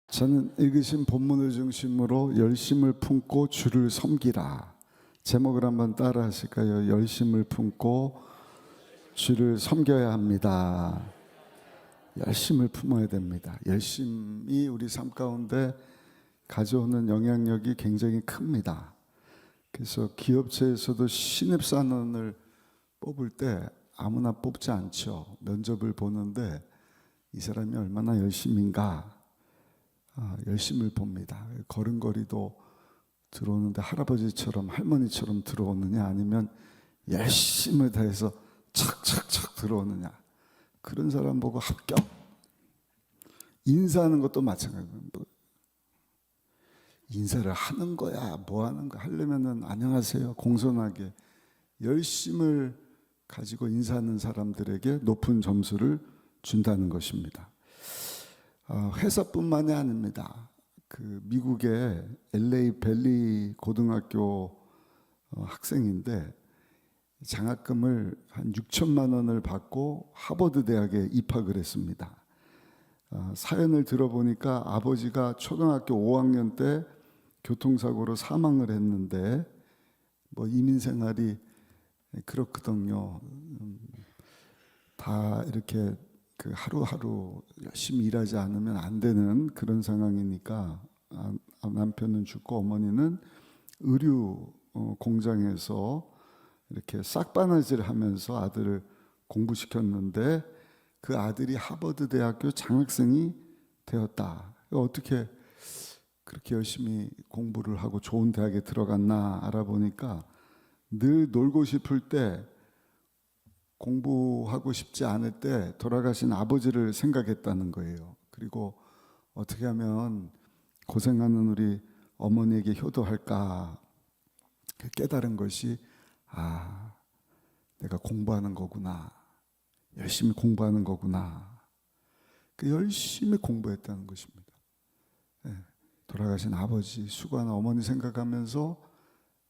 저는 읽으신 본문을 중심으로 열심을 품고 주를 섬기라. 제목을 한번 따라 하실까요? 열심을 품고 주를 섬겨야 합니다. 열심을 품어야 됩니다. 열심이 우리 삶 가운데 가져오는 영향력이 굉장히 큽니다. 그래서 기업체에서도 신입사원을 뽑을 때 아무나 뽑지 않죠. 면접을 보는데 이 사람이 얼마나 열심인가 열심을 봅니다. 걸음걸이도 들어오는데 할아버지처럼 할머니처럼 들어오느냐, 아니면 열심을 다해서 착착착 들어오느냐, 그런 사람 보고 합격. 인사하는 것도 마찬가지예요. 인사를 하는 거야, 뭐 하는 거야, 하려면은 안녕하세요 공손하게 열심을 가지고 인사하는 사람들에게 높은 점수를 준다는 것입니다. 회사뿐만이 아닙니다. 그 미국의 LA 밸리 고등학교 학생인데 장학금을 한 6천만 원을 받고 하버드 대학에 입학을 했습니다. 사연을 들어보니까 아버지가 초등학교 5학년 때 교통사고로 사망을 했는데 뭐 이민 생활이 그렇거든요. 다 이렇게 그 하루하루 열심히 일하지 않으면 안 되는 그런 상황이니까 남편은 죽고 어머니는 의류 공장에서 이렇게 싹바느질 하면서 아들을 공부시켰는데 그 아들이 하버드 대학교 장학생이 되었다. 어떻게 그렇게 열심히 공부를 하고 좋은 대학에 들어갔나 알아보니까 늘 놀고 싶을 때, 공부하고 싶지 않을 때 돌아가신 아버지를 생각했다는 거예요. 그리고 어떻게 하면 고생하는 우리 어머니에게 효도할까 깨달은 것이, 내가 공부하는 거구나, 열심히 공부하는 거구나. 그 열심히 공부했다는 것입니다. 돌아가신 아버지 수고하는 어머니 생각하면서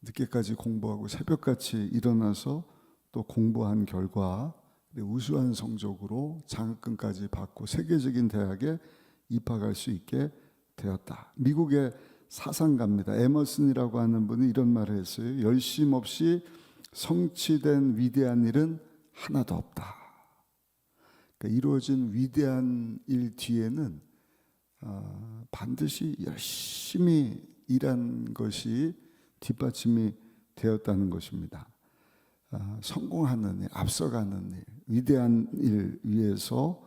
늦게까지 공부하고 새벽같이 일어나서 또 공부한 결과 우수한 성적으로 장학금까지 받고 세계적인 대학에 입학할 수 있게 되었다. 미국의 사상가입니다. 에머슨이라고 하는 분이 이런 말을 했어요. 열심 없이 성취된 위대한 일은 하나도 없다. 그러니까 이루어진 위대한 일 뒤에는 반드시 열심히 일한 것이 뒷받침이 되었다는 것입니다. 성공하는 일, 앞서가는 일, 위대한 일 위해서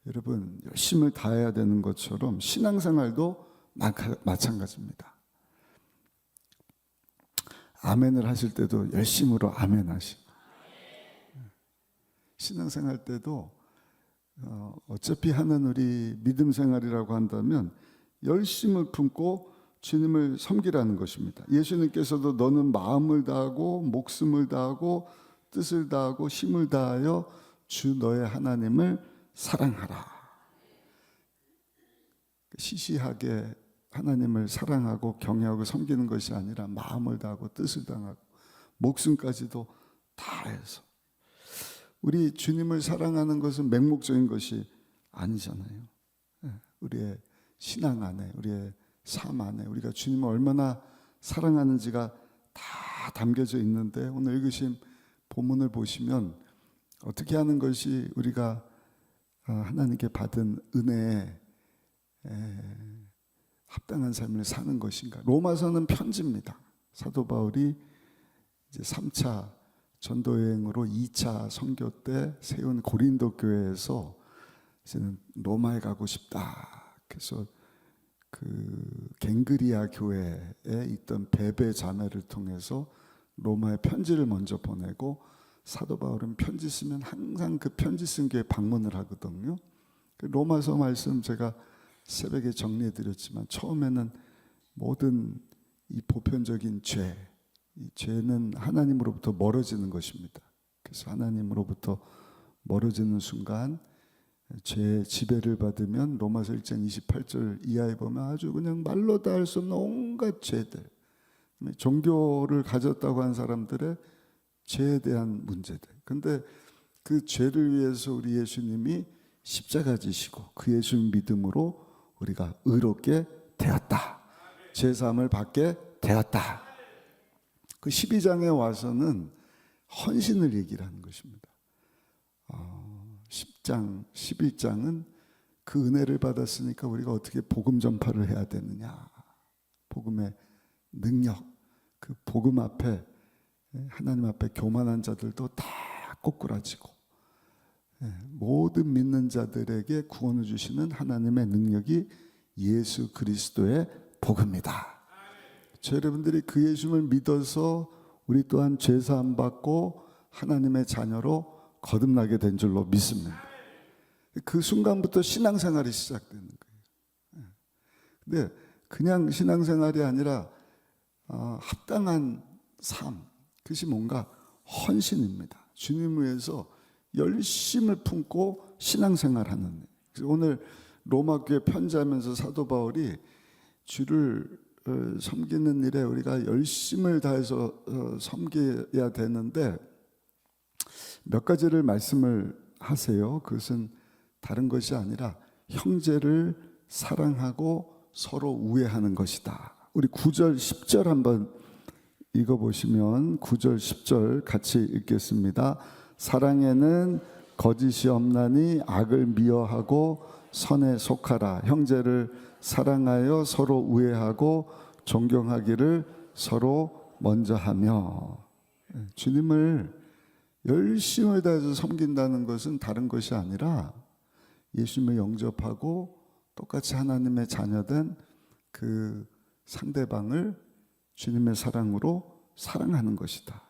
여러분 열심을 다해야 되는 것처럼 신앙생활도 마찬가지입니다. 아멘을 하실 때도 열심으로 아멘 하시고, 신앙생활 때도 어차피 하는 우리 믿음 생활이라고 한다면 열심을 품고 주님을 섬기라는 것입니다. 예수님께서도 너는 마음을 다하고 목숨을 다하고 뜻을 다하고 힘을 다하여 주 너의 하나님을 사랑하라. 시시하게 하나님을 사랑하고 경외하고 섬기는 것이 아니라 마음을 다하고 뜻을 다하고 목숨까지도 다해서. 우리 주님을 사랑하는 것은 맹목적인 것이 아니잖아요. 우리의 신앙 안에, 우리의 삶 안에 우리가 주님을 얼마나 사랑하는지가 다 담겨져 있는데, 오늘 읽으신 본문을 보시면 어떻게 하는 것이 우리가 하나님께 받은 은혜에 합당한 삶을 사는 것인가. 로마서는 편지입니다. 사도 바울이 이제 3차 전도 여행으로 2차 선교 때 세운 고린도 교회에서 이제는 로마에 가고 싶다. 그래서 그 갱그리아 교회에 있던 베베 자매를 통해서 로마에 편지를 먼저 보내고, 사도 바울은 편지 쓰면 항상 그 편지 쓴 교회 방문을 하거든요. 로마서 말씀 제가 새벽에 정리해 드렸지만, 처음에는 모든 이 보편적인 죄, 이 죄는 하나님으로부터 멀어지는 것입니다. 그래서 하나님으로부터 멀어지는 순간 죄의 지배를 받으면 로마서 1장 28절 이하에 보면 아주 그냥 말로 다 할 수 없는 온갖 죄들, 종교를 가졌다고 한 사람들의 죄에 대한 문제들. 근데 그 죄를 위해서 우리 예수님이 십자가 지시고 그 예수 믿음으로 우리가 의롭게 되었다. 죄사함을 받게 되었다. 그 12장에 와서는 헌신을 얘기를 하는 것입니다. 10장, 11장은 그 은혜를 받았으니까 우리가 어떻게 복음 전파를 해야 되느냐. 복음의 능력, 그 복음 앞에, 하나님 앞에 교만한 자들도 다 꼬꾸라지고, 모든 믿는 자들에게 구원을 주시는 하나님의 능력이 예수 그리스도의 복음이다. 저 여러분들이 그 예수를 믿어서 우리 또한 죄 사함 받고 하나님의 자녀로 거듭나게 된 줄로 믿습니다. 그 순간부터 신앙생활이 시작되는 거예요. 근데 그냥 신앙생활이 아니라 합당한 삶, 그것이 뭔가 헌신입니다. 주님을 위해서 열심을 품고 신앙생활하는. 그래서 오늘 로마 교회 편지하면서 사도 바울이 주를 섬기는 일에 우리가 열심을 다해서 섬겨야 되는데 몇 가지를 말씀을 하세요. 그것은 다른 것이 아니라 형제를 사랑하고 서로 우애하는 것이다. 우리 9절 10절 한번 읽어보시면 9절 10절 같이 읽겠습니다. 사랑에는 거짓이 없나니 악을 미워하고 선에 속하라. 형제를 사랑하여 서로 우애하고 존경하기를 서로 먼저 하며. 주님을 열심을 다해서 섬긴다는 것은 다른 것이 아니라 예수님을 영접하고 똑같이 하나님의 자녀된 그 상대방을 주님의 사랑으로 사랑하는 것이다.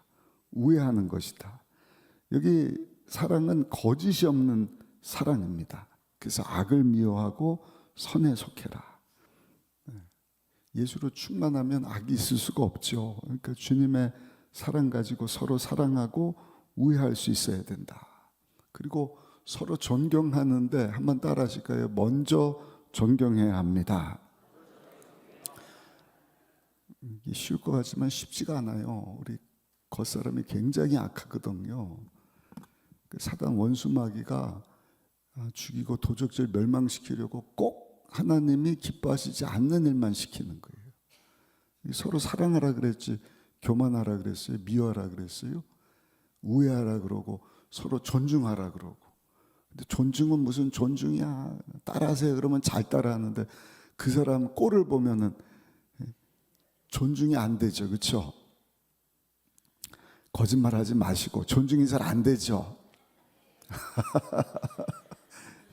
우애하는 것이다. 여기 사랑은 거짓이 없는 사랑입니다. 그래서 악을 미워하고 선에 속해라. 예수로 충만하면 악이 있을 수가 없죠. 그러니까 주님의 사랑 가지고 서로 사랑하고 우애할 수 있어야 된다. 그리고 서로 존경하는데 한번 따라 하실까요? 먼저 존경해야 합니다. 이게 쉬울 것 같지만 쉽지가 않아요. 우리 겉사람이 굉장히 악하거든요. 사단 원수 마귀가 죽이고 도적질 멸망시키려고 꼭 하나님이 기뻐하시지 않는 일만 시키는 거예요. 서로 사랑하라 그랬지 교만하라 그랬어요? 미워하라 그랬어요? 우애하라 그러고 서로 존중하라 그러고. 근데 존중은 무슨 존중이야. 따라하세요 그러면 잘 따라하는데 그 사람 꼴을 보면은 존중이 안 되죠. 그렇죠? 거짓말하지 마시고 존중이 잘 안 되죠.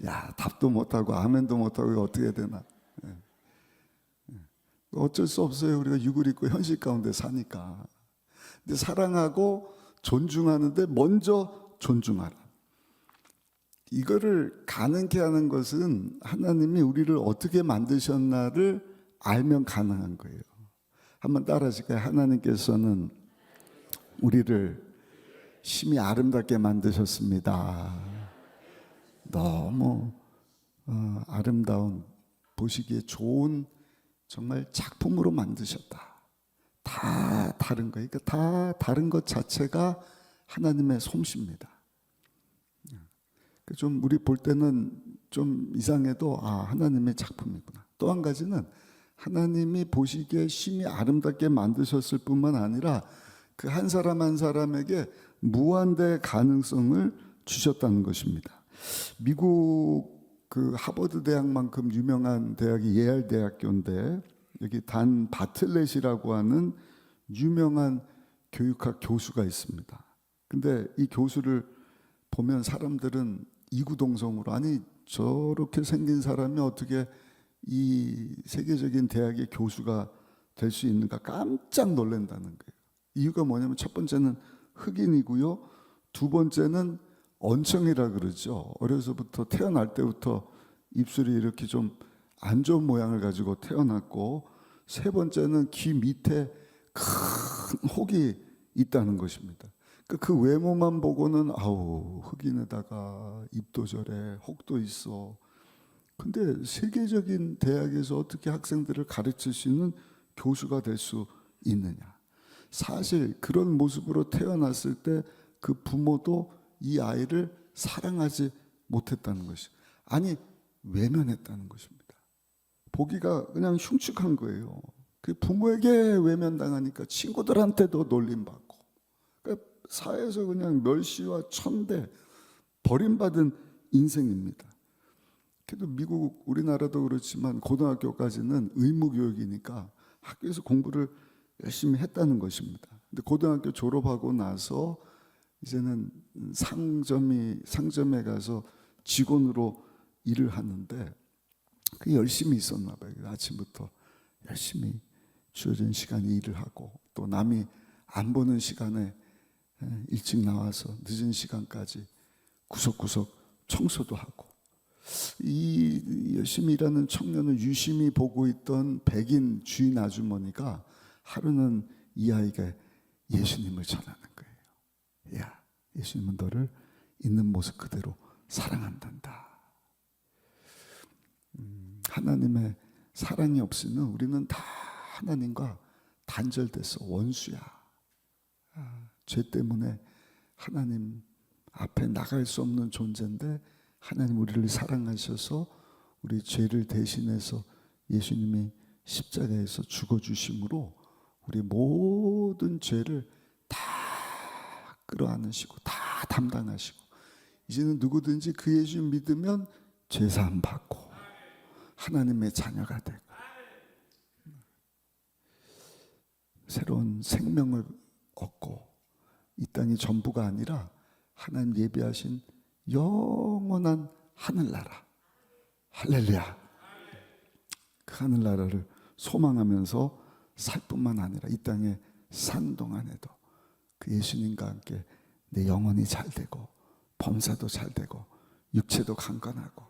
야, 답도 못하고 아멘도 못하고 이거 어떻게 되나. 어쩔 수 없어요. 우리가 육을 입고 현실 가운데 사니까. 근데 사랑하고 존중하는데 먼저 존중하라. 이거를 가능케 하는 것은 하나님이 우리를 어떻게 만드셨나를 알면 가능한 거예요. 한번 따라 하실까요? 하나님께서는 우리를 심히 아름답게 만드셨습니다. 너무 아름다운, 보시기에 좋은 정말 작품으로 만드셨다. 다 다른 거, 그러니까 다 다른 것 자체가 하나님의 솜씨입니다. 좀 우리 볼 때는 좀 이상해도 하나님의 작품이구나. 또 한 가지는 하나님이 보시기에 심히 아름답게 만드셨을 뿐만 아니라 그 한 사람 한 사람에게 무한대 가능성을 주셨다는 것입니다. 미국 그 하버드 대학만큼 유명한 대학이 예알 대학교인데 여기 단 바틀렛이라고 하는 유명한 교육학 교수가 있습니다. 근데 이 교수를 보면 사람들은 이구동성으로 아니 저렇게 생긴 사람이 어떻게 이 세계적인 대학의 교수가 될 수 있는가 깜짝 놀란다는 거예요. 이유가 뭐냐면 첫 번째는 흑인이고요. 두 번째는 언청이라 그러죠. 어려서부터 태어날 때부터 입술이 이렇게 좀 안 좋은 모양을 가지고 태어났고 세 번째는 귀 밑에 큰 혹이 있다는 것입니다. 그 외모만 보고는 아우 흑인에다가 입도 저래 혹도 있어. 근데 세계적인 대학에서 어떻게 학생들을 가르칠 수 있는 교수가 될 수 있느냐. 사실 그런 모습으로 태어났을 때 그 부모도 이 아이를 사랑하지 못했다는 것이 아니 외면했다는 것입니다. 보기가 그냥 흉측한 거예요. 그 부모에게 외면당하니까 친구들한테도 놀림받고, 그러니까 사회에서 그냥 멸시와 천대, 버림받은 인생입니다. 그래도 미국, 우리나라도 그렇지만 고등학교까지는 의무교육이니까 학교에서 공부를 열심히 했다는 것입니다. 근데 고등학교 졸업하고 나서 이제는 상점에 가서 직원으로 일을 하는데, 그 열심히 있었나 봐요. 아침부터 열심히 주어진 시간에 일을 하고, 또 남이 안 보는 시간에 일찍 나와서 늦은 시간까지 구석구석 청소도 하고, 이 열심히 일하는 청년을 유심히 보고 있던 백인 주인 아주머니가 하루는 이 아이가 예수님을 전하는 거예요. 야, 예수님은 너를 있는 모습 그대로 사랑한단다. 하나님의 사랑이 없으면 우리는 다 하나님과 단절돼서 원수야. 죄 때문에 하나님 앞에 나갈 수 없는 존재인데, 하나님 우리를 사랑하셔서 우리 죄를 대신해서 예수님이 십자가에서 죽어주심으로 우리 모든 죄를 다 끌어안으시고 다 담당하시고, 이제는 누구든지 그 예수 믿으면 죄사함 받고 하나님의 자녀가 되고 새로운 생명을 얻고, 이 땅이 전부가 아니라 하나님 예비하신 영원한 하늘나라, 할렐루야. 그 하늘나라를 소망하면서 살 뿐만 아니라 이 땅에 사는 동안에도 그 예수님과 함께 내 영혼이 잘 되고 범사도 잘 되고 육체도 강건하고,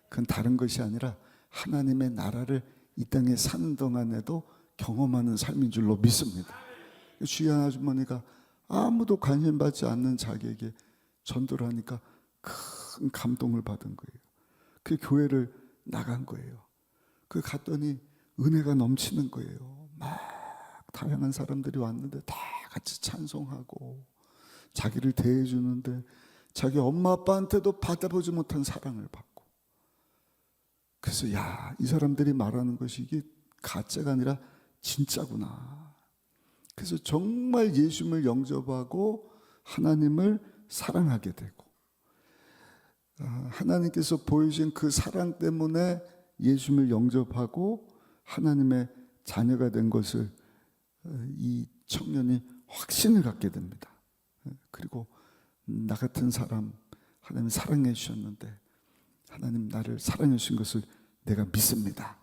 그건 다른 것이 아니라 하나님의 나라를 이 땅에 사는 동안에도 경험하는 삶인 줄로 믿습니다. 주인 아주머니가 아무도 관심 받지 않는 자기에게 전도를 하니까 큰 감동을 받은 거예요. 그 교회를 나간 거예요. 그 갔더니 은혜가 넘치는 거예요. 막 다양한 사람들이 왔는데 다 같이 찬송하고 자기를 대해주는데, 자기 엄마 아빠한테도 받아보지 못한 사랑을 받고. 그래서 야, 이 사람들이 말하는 것이 이게 가짜가 아니라 진짜구나. 그래서 정말 예수님을 영접하고 하나님을 사랑하게 되고, 하나님께서 보여주신 그 사랑 때문에 예수님을 영접하고 하나님의 자녀가 된 것을 이 청년이 확신을 갖게 됩니다. 그리고 나 같은 사람 하나님 사랑해 주셨는데, 하나님 나를 사랑해 주신 것을 내가 믿습니다.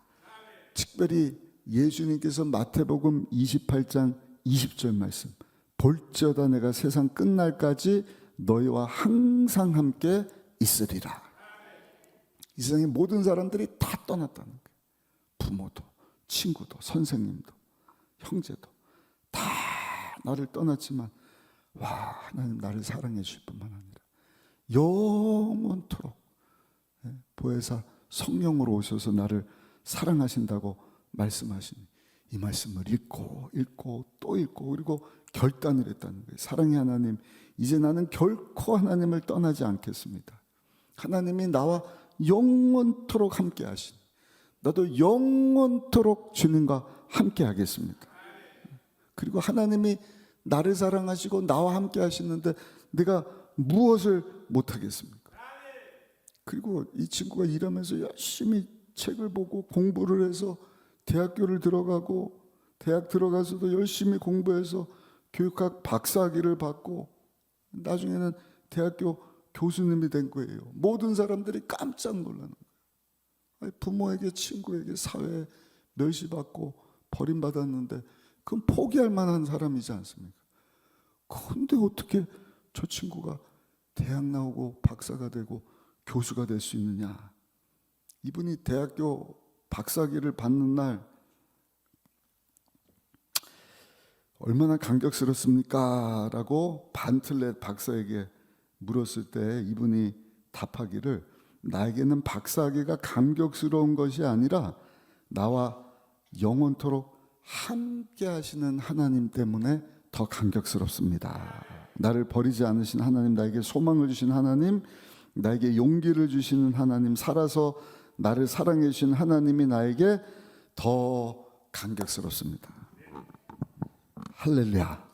특별히 예수님께서 마태복음 28장 20절 말씀, 볼지어다 내가 세상 끝날까지 너희와 항상 함께 있으리라. 이 세상의 모든 사람들이 다 떠났다는 거예요. 부모도, 친구도, 선생님도, 형제도 다 나를 떠났지만, 와, 하나님 나를 사랑해 주실 뿐만 아니라 영원토록 보혜사 성령으로 오셔서 나를 사랑하신다고 말씀하시니, 이 말씀을 읽고 또 읽고, 그리고 결단을 했다는 거예요. 사랑의 하나님, 이제 나는 결코 하나님을 떠나지 않겠습니다. 하나님이 나와 영원토록 함께 하시니 나도 영원토록 주님과 함께 하겠습니다. 그리고 하나님이 나를 사랑하시고 나와 함께 하시는데 내가 무엇을 못하겠습니까? 그리고 이 친구가 일하면서 열심히 책을 보고 공부를 해서 대학교를 들어가고, 대학 들어가서도 열심히 공부해서 교육학 박사학위를 받고, 나중에는 대학교 교수님이 된 거예요. 모든 사람들이 깜짝 놀라는 거예요. 부모에게, 친구에게, 사회에 멸시받고 버림받았는데 그건 포기할 만한 사람이지 않습니까? 그런데 어떻게 저 친구가 대학 나오고 박사가 되고 교수가 될 수 있느냐? 이분이 대학교 박사학위를 받는 날 얼마나 감격스럽습니까? 라고 반틀렛 박사에게 물었을 때 이분이 답하기를, 나에게는 박사학위가 감격스러운 것이 아니라 나와 영원토록 함께 하시는 하나님 때문에 더 감격스럽습니다. 나를 버리지 않으신 하나님, 나에게 소망을 주신 하나님, 나에게 용기를 주시는 하나님, 살아서 나를 사랑해 주신 하나님이 나에게 더 감격스럽습니다. 할렐루야.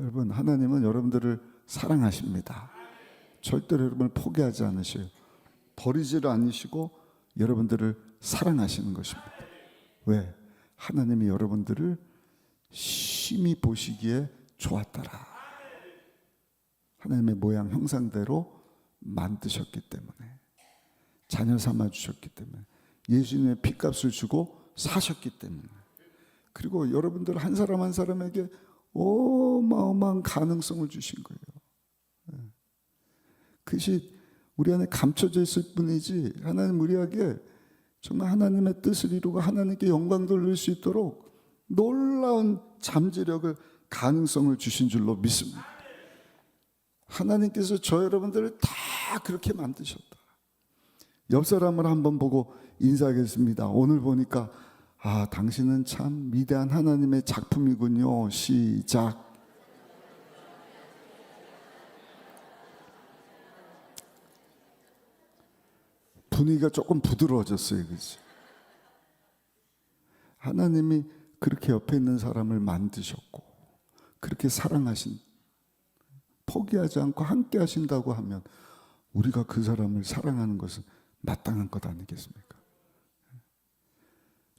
여러분, 하나님은 여러분들을 사랑하십니다. 절대로 여러분을 포기하지 않으셔요. 버리지를 않으시고 여러분들을 사랑하시는 것입니다. 왜? 하나님이 여러분들을 심히 보시기에 좋았더라. 하나님의 모양 형상대로 만드셨기 때문에, 자녀 삼아 주셨기 때문에, 예수님의 피값을 주고 사셨기 때문에, 그리고 여러분들 한 사람 한 사람에게 어마어마한 가능성을 주신 거예요. 그것이 우리 안에 감춰져 있을 뿐이지, 하나님 우리에게 정말 하나님의 뜻을 이루고 하나님께 영광 돌릴 수 있도록 놀라운 잠재력을, 가능성을 주신 줄로 믿습니다. 하나님께서 저 여러분들을 다 그렇게 만드셨다. 옆 사람을 한번 보고 인사하겠습니다. 오늘 보니까 당신은 참 위대한 하나님의 작품이군요. 시작. 분위기가 조금 부드러워졌어요. 그치? 하나님이 그렇게 옆에 있는 사람을 만드셨고 그렇게 사랑하신, 포기하지 않고 함께 하신다고 하면 우리가 그 사람을 사랑하는 것은 마땅한 것 아니겠습니까?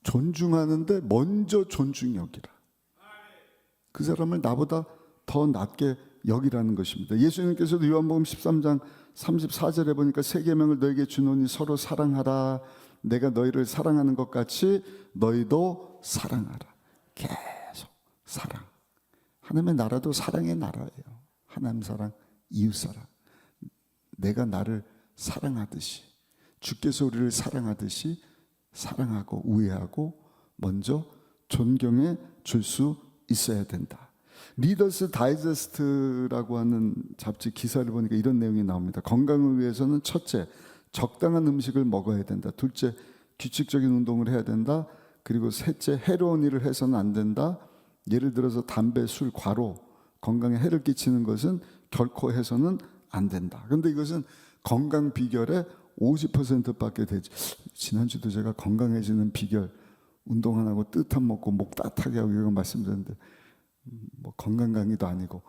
존중하는데 먼저 존중 여기라. 그 사람을 나보다 더 낮게 여기라는 것입니다. 예수님께서도 요한복음 13장 34절에 보니까 새 계명을 너에게 주노니 서로 사랑하라. 내가 너희를 사랑하는 것 같이 너희도 사랑하라. 계속 사랑. 하나님의 나라도 사랑의 나라예요. 하나님 사랑, 이웃 사랑. 내가 나를 사랑하듯이, 주께서 우리를 사랑하듯이 사랑하고 우애하고 먼저 존경해 줄 수 있어야 된다. 리더스 다이제스트라고 하는 잡지 기사를 보니까 이런 내용이 나옵니다. 건강을 위해서는 첫째, 적당한 음식을 먹어야 된다. 둘째, 규칙적인 운동을 해야 된다. 그리고 셋째, 해로운 일을 해서는 안 된다. 예를 들어서 담배, 술, 과로, 건강에 해를 끼치는 것은 결코 해서는 안 된다. 그런데 이것은 건강 비결의 50%밖에 되지. 지난주도 제가 건강해지는 비결, 운동 안 하고 뜻 안 먹고 목 따뜻하게 하고 이런 말씀드렸는데 뭐 건강 강의도 아니고,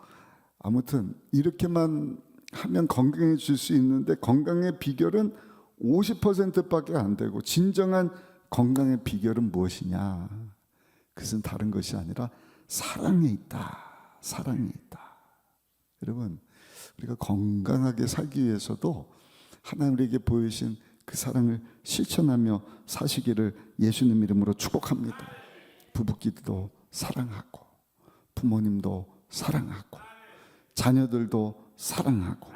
아무튼 이렇게만 하면 건강해질 수 있는데 건강의 비결은 50%밖에 안 되고, 진정한 건강의 비결은 무엇이냐? 그것은 다른 것이 아니라 사랑에 있다. 사랑에 있다. 여러분, 우리가 건강하게 살기 위해서도 하나님 우리에게 보이신 그 사랑을 실천하며 사시기를 예수님 이름으로 축복합니다. 부부끼리도 사랑하고, 부모님도 사랑하고, 자녀들도 사랑하고.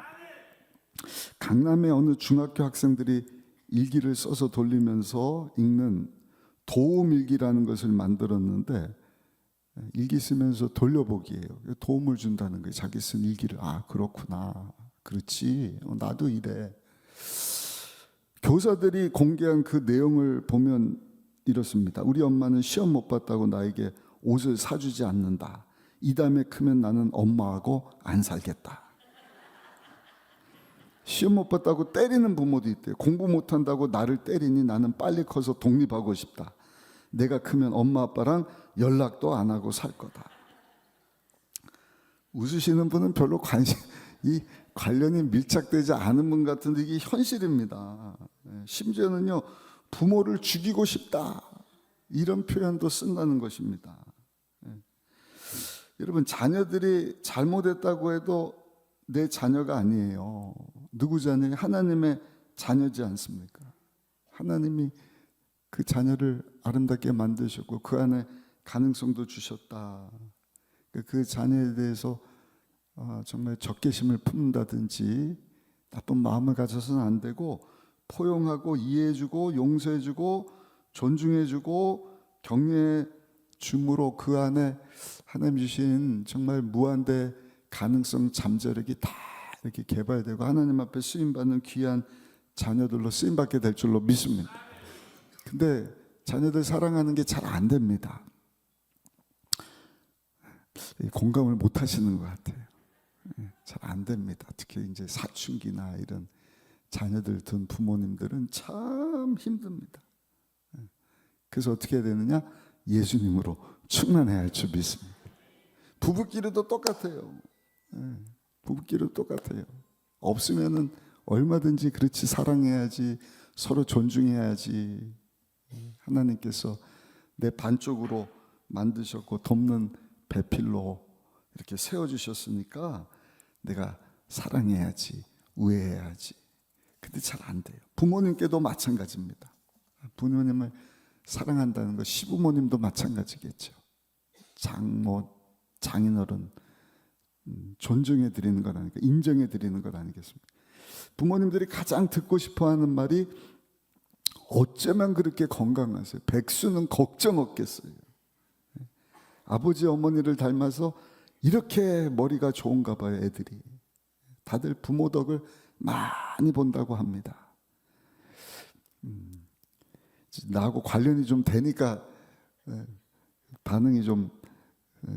강남의 어느 중학교 학생들이 일기를 써서 돌리면서 읽는 도움일기라는 것을 만들었는데, 일기 쓰면서 돌려보기예요. 도움을 준다는 거예요. 자기 쓴 일기를. 그렇구나, 그렇지, 나도 이래. 교사들이 공개한 그 내용을 보면 이렇습니다. 우리 엄마는 시험 못 봤다고 나에게 옷을 사주지 않는다. 이 다음에 크면 나는 엄마하고 안 살겠다. 시험 못 봤다고 때리는 부모도 있대요. 공부 못한다고 나를 때리니 나는 빨리 커서 독립하고 싶다. 내가 크면 엄마 아빠랑 연락도 안 하고 살 거다. 웃으시는 분은 별로 관련이 밀착되지 않은 분 같은데 이게 현실입니다. 심지어는요, 부모를 죽이고 싶다, 이런 표현도 쓴다는 것입니다. 여러분, 자녀들이 잘못했다고 해도 내 자녀가 아니에요. 누구 자녀예요? 하나님의 자녀지 않습니까? 하나님이 그 자녀를 아름답게 만드셨고 그 안에 가능성도 주셨다. 그 자녀에 대해서 정말 적개심을 품는다든지 나쁜 마음을 가져서는 안 되고, 포용하고 이해해주고 용서해주고 존중해주고 격려해 줌으로 그 안에 하나님 주신 정말 무한대 가능성, 잠재력이 다 이렇게 개발되고 하나님 앞에 쓰임받는 귀한 자녀들로 쓰임받게 될 줄로 믿습니다. 근데 자녀들 사랑하는 게 잘 안 됩니다. 공감을 못 하시는 것 같아요. 잘 안 됩니다. 특히 이제 사춘기나 이런 자녀들 둔 부모님들은 참 힘듭니다. 그래서 어떻게 해야 되느냐? 예수님으로 충만해야 할 줄 믿습니다. 부부끼리도 똑같아요. 부부끼리도 똑같아요. 없으면은 얼마든지 그렇지 사랑해야지, 서로 존중해야지. 하나님께서 내 반쪽으로 만드셨고 돕는 배필로 이렇게 세워주셨으니까 내가 사랑해야지, 우애해야지. 근데 잘 안 돼요. 부모님께도 마찬가지입니다. 부모님을 사랑한다는 거 시부모님도 마찬가지겠죠. 장모, 장인어른 존중해 드리는 것 아니까, 인정해 드리는 것 아니겠습니까? 부모님들이 가장 듣고 싶어하는 말이 어쩌면 그렇게 건강하세요? 백수는 걱정 없겠어요. 아버지 어머니를 닮아서 이렇게 머리가 좋은가 봐요. 애들이 다들 부모 덕을 많이 본다고 합니다. 나하고 관련이 좀 되니까 반응이 좀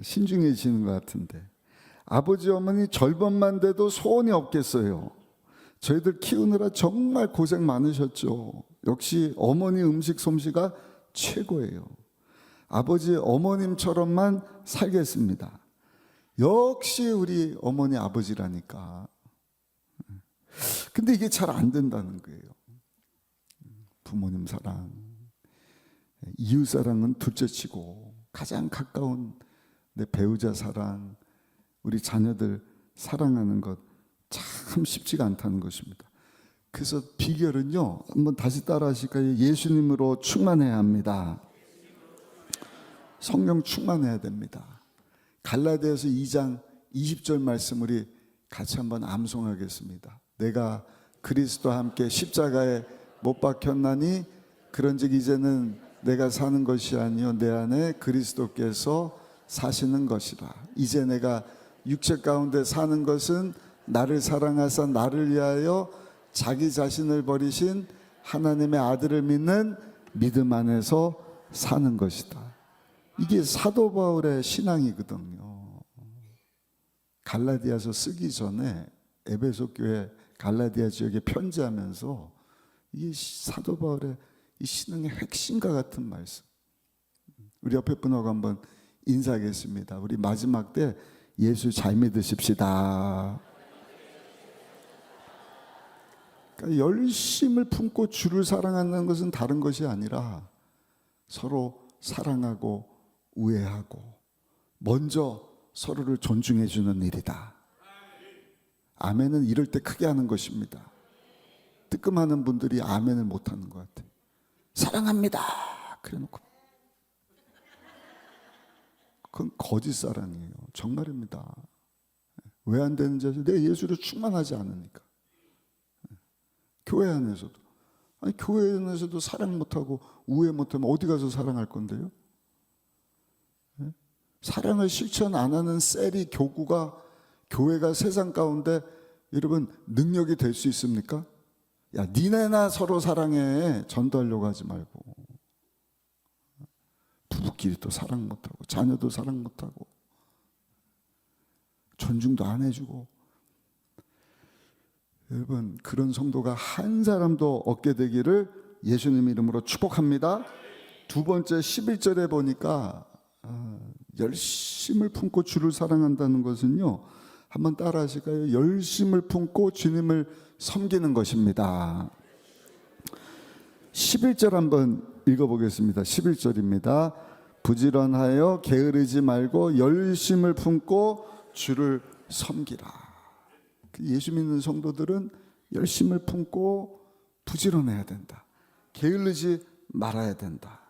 신중해지는 것 같은데, 아버지 어머니 절반만 돼도 소원이 없겠어요. 저희들 키우느라 정말 고생 많으셨죠. 역시 어머니 음식 솜씨가 최고예요. 아버지 어머님처럼만 살겠습니다. 역시 우리 어머니 아버지라니까. 근데 이게 잘 안 된다는 거예요. 부모님 사랑, 이웃 사랑은 둘째치고 가장 가까운 내 배우자 사랑, 우리 자녀들 사랑하는 것 참 쉽지가 않다는 것입니다. 그래서 비결은요, 한번 다시 따라 하실까요? 예수님으로 충만해야 합니다. 성령 충만해야 됩니다. 갈라디아서 2장 20절 말씀 우리 같이 한번 암송하겠습니다. 내가 그리스도와 함께 십자가에 못 박혔나니 그런즉 이제는 내가 사는 것이 아니요 내 안에 그리스도께서 사시는 것이라. 이제 내가 육체 가운데 사는 것은 나를 사랑하사 나를 위하여 자기 자신을 버리신 하나님의 아들을 믿는 믿음 안에서 사는 것이다. 이게 사도 바울의 신앙이거든요. 갈라디아서 쓰기 전에 에베소 교회 갈라디아 지역에 편지하면서 이게 사도 바울의 이 신앙의 핵심과 같은 말씀. 우리 옆에 분하고 한번 인사하겠습니다. 우리 마지막 때 예수 잘 믿으십시다. 그러니까 열심을 품고 주를 사랑하는 것은 다른 것이 아니라 서로 사랑하고 우애하고 먼저 서로를 존중해 주는 일이다. 아멘은 이럴 때 크게 하는 것입니다. 뜨끔하는 분들이 아멘을 못하는 것 같아요. 사랑합니다 그래 놓고, 그건 거짓 사랑이에요. 정말입니다. 왜 안 되는지 아세요? 내 예수로 충만하지 않으니까. 교회 안에서도, 아니 교회 안에서도 사랑 못하고 우애 못하면 어디 가서 사랑할 건데요? 사랑을 실천 안 하는 셀이 교구가, 교회가 세상 가운데 여러분 능력이 될 수 있습니까? 야, 니네나 서로 사랑해 전도하려고 하지 말고, 부부끼리 또 사랑 못하고 자녀도 사랑 못하고 존중도 안 해주고. 여러분, 그런 성도가 한 사람도 없게 되기를 예수님 이름으로 축복합니다. 두 번째 11절에 보니까 열심을 품고 주를 사랑한다는 것은요, 한번 따라 하실까요? 열심을 품고 주님을 섬기는 것입니다. 11절 한번 읽어보겠습니다. 11절입니다. 부지런하여 게으르지 말고 열심을 품고 주를 섬기라. 예수 믿는 성도들은 열심을 품고 부지런해야 된다. 게을르지 말아야 된다.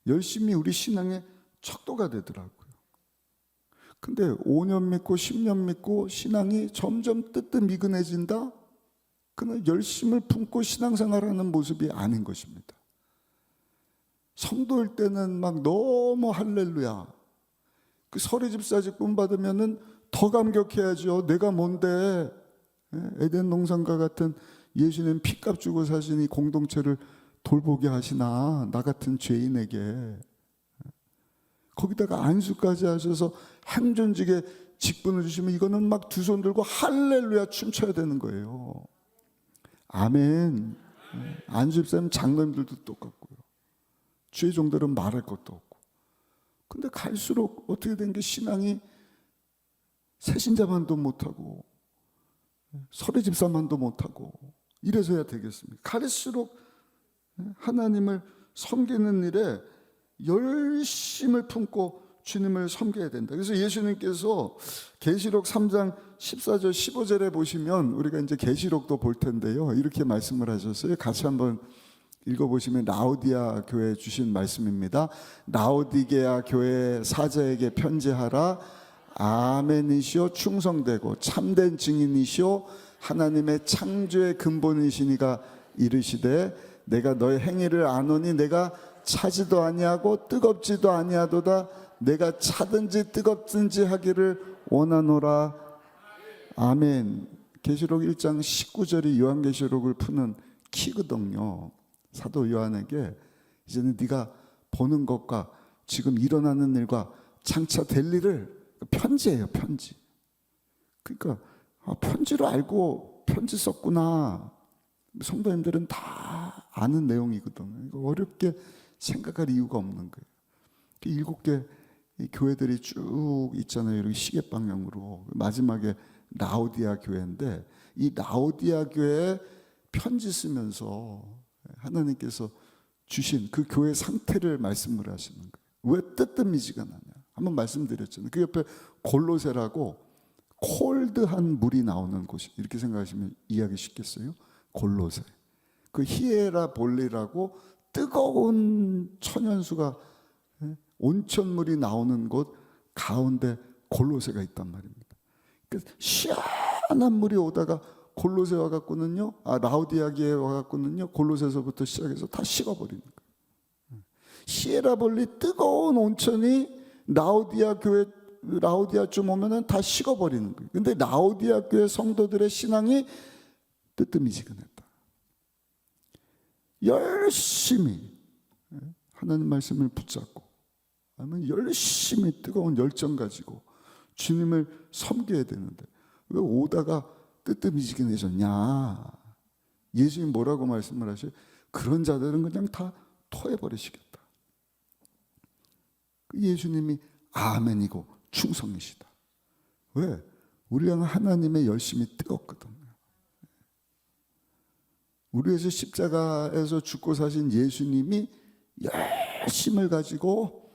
열심히 우리 신앙의 척도가 되더라고요. 근데 5년 믿고 10년 믿고 신앙이 점점 뜨뜻미근해진다? 그는 열심을 품고 신앙생활하는 모습이 아닌 것입니다. 성도일 때는 막 너무 할렐루야. 그 설의집사직 분 받으면은 더 감격해야죠. 내가 뭔데 에덴 농산과 같은 예수님 피값 주고 사신 이 공동체를 돌보게 하시나, 나 같은 죄인에게. 거기다가 안수까지 하셔서 행존직에 직분을 주시면 이거는 막 두 손 들고 할렐루야 춤춰야 되는 거예요. 아멘. 안수집사님 장로님들도 똑같고요. 주의 종들은 말할 것도 없고. 근데 갈수록 어떻게 된 게 신앙이 새신자만도 못하고 설의집사만도 못하고 이래서야 되겠습니까? 갈수록 하나님을 섬기는 일에 열심을 품고 주님을 섬겨야 된다. 그래서 예수님께서 계시록 3장 14절 15절에 보시면 우리가 이제 계시록도 볼 텐데요. 이렇게 말씀을 하셨어요. 같이 한번 읽어보시면 라오디아 교회에 주신 말씀입니다. 라오디게아 교회 사자에게 편지하라. 아멘이시오 충성되고 참된 증인이시오 하나님의 창조의 근본이시니가 이르시되 내가 너의 행위를 아노니 내가 차지도 아니하고 뜨겁지도 아니하도다 내가 차든지 뜨겁든지 하기를 원하노라. 아멘. 계시록 1장 19절이 요한계시록을 푸는 키거든요. 사도 요한에게 이제는 네가 보는 것과 지금 일어나는 일과 장차 될 일을 편지예요. 편지. 그러니까 편지로 알고 편지 썼구나. 성도님들은 다 아는 내용이거든요. 이거 어렵게 생각할 이유가 없는 거예요. 7개 교회들이 쭉 있잖아요. 이렇게 시계 방향으로. 마지막에 라오디아 교회인데 이 라오디아 교회에 편지 쓰면서 하나님께서 주신 그 교회 상태를 말씀을 하시는 거예요. 왜 뜨뜻미지근하냐? 한번 말씀드렸잖아요. 그 옆에 골로새라고 콜드한 물이 나오는 곳이 이렇게 생각하시면 이해하기 쉽겠어요? 골로새. 그 히에라볼리라고 뜨거운 천연수가 온천물이 나오는 곳 가운데 골로새가 있단 말입니다. 그래서 시원한 물이 오다가 골로새 와갖고는요, 라오디아기에 와갖고는요, 골로새서부터 시작해서 다 식어버리는 거예요. 히에라볼리 뜨거운 온천이 라오디아 교회, 라오디아쯤 오면은 다 식어버리는 거예요. 근데 라오디아 교회 성도들의 신앙이 뜨뜻미지근했다. 열심히 하나님 말씀을 붙잡고, 아니면 열심히 뜨거운 열정 가지고 주님을 섬겨야 되는데 왜 오다가 뜨뜻미지근해졌냐? 예수님 뭐라고 말씀을 하셔요? 그런 자들은 그냥 다 토해버리시겠다. 예수님이 아멘이고 충성이시다. 왜? 우리가 하나님의 열심이 뜨겁거든요. 우리 위해서 십자가에서 죽고 사신 예수님이 열심을 가지고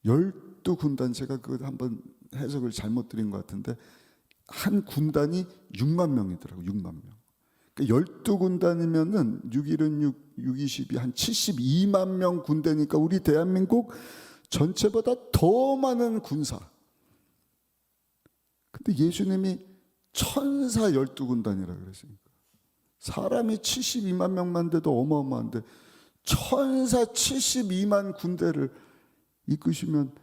12군단, 제가 그거 한번 해석을 잘못 드린 것 같은데 한 군단이 6만 명이더라고요. 6만 명. 그러니까 12군단이면은 6일은 6, 6, 20이 한 72만 명 군대니까 우리 대한민국 전체보다 더 많은 군사. 근데 예수님이 천사 12군단이라고 그랬으니까. 사람이 72만 명만 돼도 어마어마한데 천사 72만 군대를 이끄시면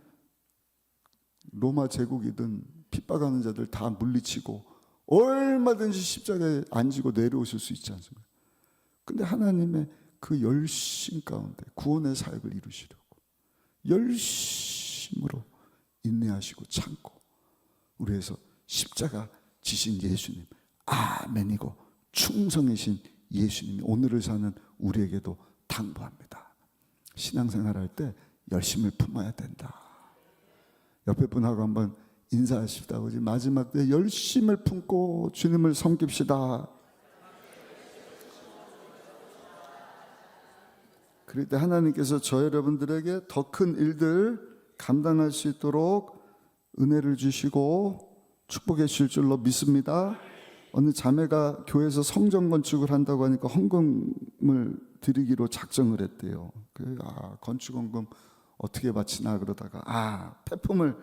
로마 제국이든 핍박하는 자들 다 물리치고 얼마든지 십자가에 앉고 내려오실 수 있지 않습니까? 근데 하나님의 그 열심 가운데 구원의 사역을 이루시려고 열심으로 인내하시고 참고 우리 위해서 십자가 지신 예수님, 아멘이고 충성이신 예수님이 오늘을 사는 우리에게도 당부합니다. 신앙생활할 때 열심을 품어야 된다. 옆에 분하고 한번 인사하십시다. 우리 마지막 때 열심을 품고 주님을 섬깁시다. 그럴 때 하나님께서 저 여러분들에게 더 큰 일들 감당할 수 있도록 은혜를 주시고 축복해 주실 줄로 믿습니다. 어느 자매가 교회에서 성전 건축을 한다고 하니까 헌금을 드리기로 작정을 했대요. 건축헌금 어떻게 바치나 그러다가 폐품을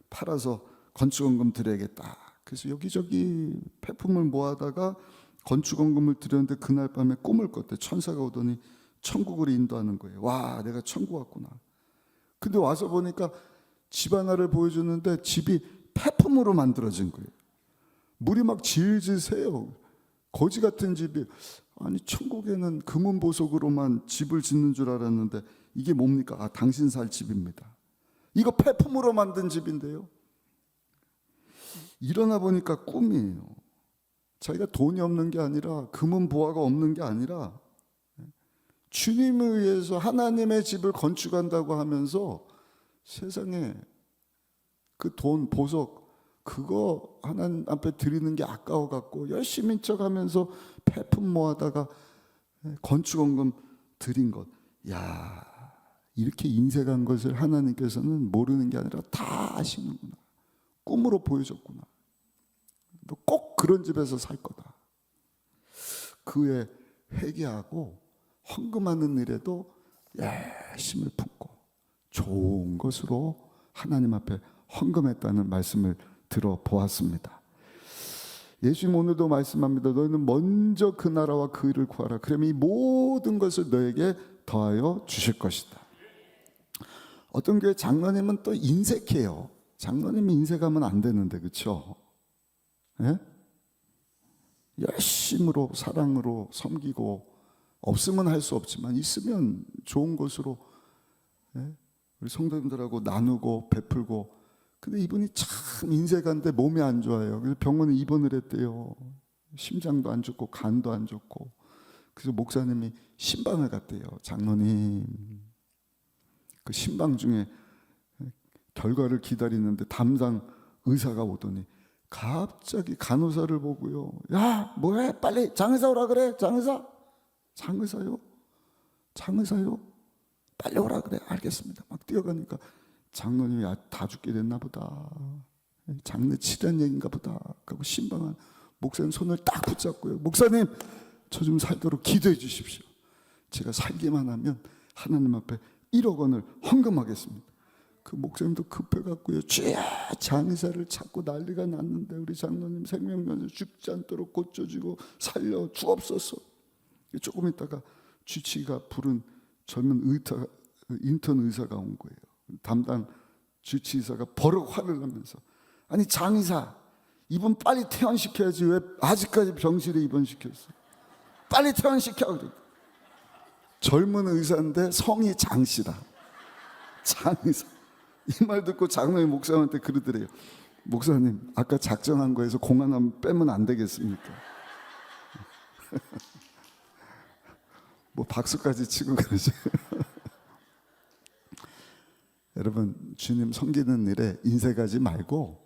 팔아서 건축헌금 드려야겠다. 그래서 여기저기 폐품을 모아다가 건축헌금을 드렸는데 그날 밤에 꿈을 꿨대. 천사가 오더니 천국을 인도하는 거예요. 와, 내가 천국 왔구나. 근데 와서 보니까 집 하나를 보여주는데 집이 폐품으로 만들어진 거예요. 물이 막 질질 새요. 거지 같은 집이. 아니 천국에는 금은 보석으로만 집을 짓는 줄 알았는데 이게 뭡니까? 당신 살 집입니다. 이거 폐품으로 만든 집인데요. 일어나 보니까 꿈이에요. 자기가 돈이 없는 게 아니라 금은 보화가 없는 게 아니라 주님을 위해서 하나님의 집을 건축한다고 하면서 세상에 그 돈, 보석 그거 하나님 앞에 드리는 게 아까워 갖고 열심히 척하면서 폐품 모아다가 건축원금 드린 것. 야, 이렇게 인색한 것을 하나님께서는 모르는 게 아니라 다 아시는구나. 꿈으로 보여줬구나. 너 꼭 그런 집에서 살 거다. 그 후에 회개하고 헌금하는 일에도 열심을 품고 좋은 것으로 하나님 앞에 헌금했다는 말씀을 들어보았습니다. 예수님 오늘도 말씀합니다. 너희는 먼저 그 나라와 그 일을 구하라. 그러면 이 모든 것을 너에게 더하여 주실 것이다. 어떤 교회 장로님은 또 인색해요. 장로님이 인색하면 안 되는데, 그렇죠? 예? 열심으로 사랑으로 섬기고 없으면 할 수 없지만 있으면 좋은 것으로 우리 성도님들하고 나누고 베풀고. 근데 이분이 참 인색한데 몸이 안 좋아요. 그래서 병원에 입원을 했대요. 심장도 안 좋고 간도 안 좋고. 그래서 목사님이 신방을 갔대요. 장로님, 그 신방 중에 결과를 기다리는데 담당 의사가 오더니 갑자기 간호사를 보고요. 야, 뭐해? 빨리 장의사 오라 그래. 장의사. 장의사요? 장의사요? 빨리 오라 그래. 알겠습니다. 막 뛰어가니까 장로님이 다 죽게 됐나 보다. 장례 치료한 얘기인가 보다. 그리고 신방한 목사님 손을 딱 붙잡고요. 목사님, 저 좀 살도록 기도해 주십시오. 제가 살기만 하면 하나님 앞에 1억 원을 헌금하겠습니다. 그 목사님도 급해갖고요. 주야, 장의사를 찾고 난리가 났는데 우리 장로님 생명면허 죽지 않도록 고쳐주고 살려 주옵소서. 조금 있다가 주치의가 부른 젊은 인턴 의사가 온 거예요. 담당 주치의사가 버럭 화를 내면서, 아니 장의사, 이분 빨리 퇴원시켜야지 왜 아직까지 병실에 입원시켰어? 빨리 퇴원시켜. 젊은 의사인데 성이 장씨라. 장의사. 이 말 듣고 장로님 목사님한테 그러더래요. 목사님, 아까 작정한 거에서 공 하나 빼면 안 되겠습니까? 뭐 박수까지 치고 그러지. 여러분, 주님 섬기는 일에 인색하지 말고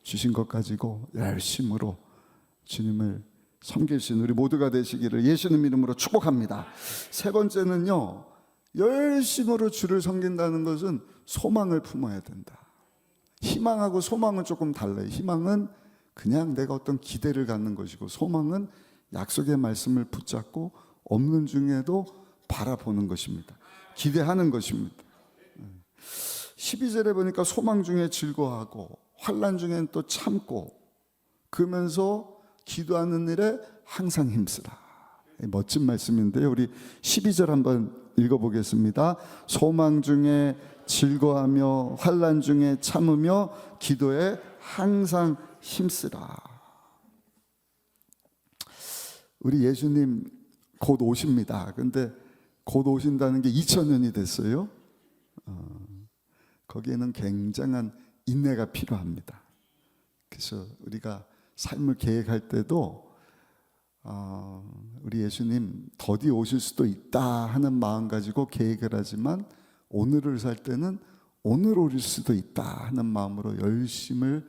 주신 것 가지고 열심으로 주님을 섬길 수 있는 우리 모두가 되시기를 예수님 이름으로 축복합니다. 세 번째는요, 열심으로 주를 섬긴다는 것은 소망을 품어야 된다. 희망하고 소망은 조금 달라요. 희망은 그냥 내가 어떤 기대를 갖는 것이고, 소망은 약속의 말씀을 붙잡고 없는 중에도 바라보는 것입니다. 기대하는 것입니다. 12절에 보니까 소망 중에 즐거워하고 환난 중엔 또 참고 그러면서 기도하는 일에 항상 힘쓰라. 멋진 말씀인데요. 우리 12절 한번 읽어보겠습니다. 소망 중에 즐거워하며 환난 중에 참으며 기도에 항상 힘쓰라. 우리 예수님 곧 오십니다. 근데 곧 오신다는 게 2000년이 됐어요. 거기에는 굉장한 인내가 필요합니다. 그래서 우리가 삶을 계획할 때도 우리 예수님 더디 오실 수도 있다 하는 마음 가지고 계획을 하지만, 오늘을 살 때는 오늘 오실 수도 있다 하는 마음으로 열심을